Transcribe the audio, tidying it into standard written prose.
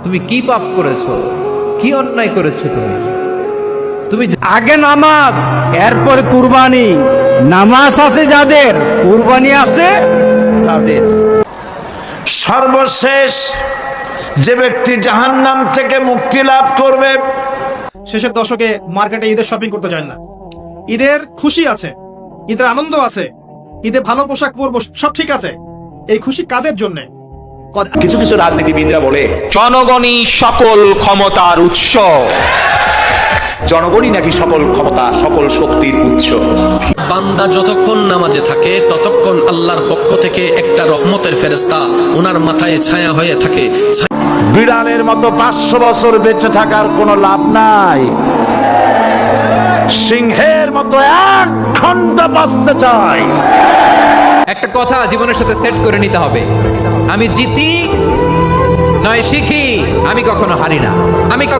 তুমি কি পাপ করেছো, কি অন্যায় করেছো? তুমি আগে নামাজ, এরপর কুরবানি। নামাজ আছে যাদের, কুরবানি আছে তাদের। সর্বশেষ যে ব্যক্তি জাহান্নাম থেকে মুক্তি লাভ করবে, শেষের দশকে মার্কেটে ঈদের শপিং করতে যায় না। ঈদের খুশি আছে, ঈদের আনন্দ আছে, ঈদে ভালো পোশাক পরবো, সব ঠিক আছে। এই খুশি কাদের জন্য? কিছু কিছু রাজনীতিবিদরা বলে জনগণই সকল ক্ষমতার উৎস, জনগণই নাকি সকল ক্ষমতা সকল শক্তির উৎস। বান্দা যতক্ষণ নামাজে থাকে ততক্ষণ আল্লাহর পক্ষ থেকে একটা রহমতের ফেরেশতা ওনার মাথায় ছায়া হয়ে থাকে। বিড়ালের মতো 500 বছর বেঁচে থাকার কোনো লাভ নাই, সিংহের মতো 1 ঘন্টা বাঁচতে চাই। একটা কথা জীবনের সাথে সেট করে নিতে হবে, আমি জিতি নয় শিখি, আমি কখনো হারি না। আমি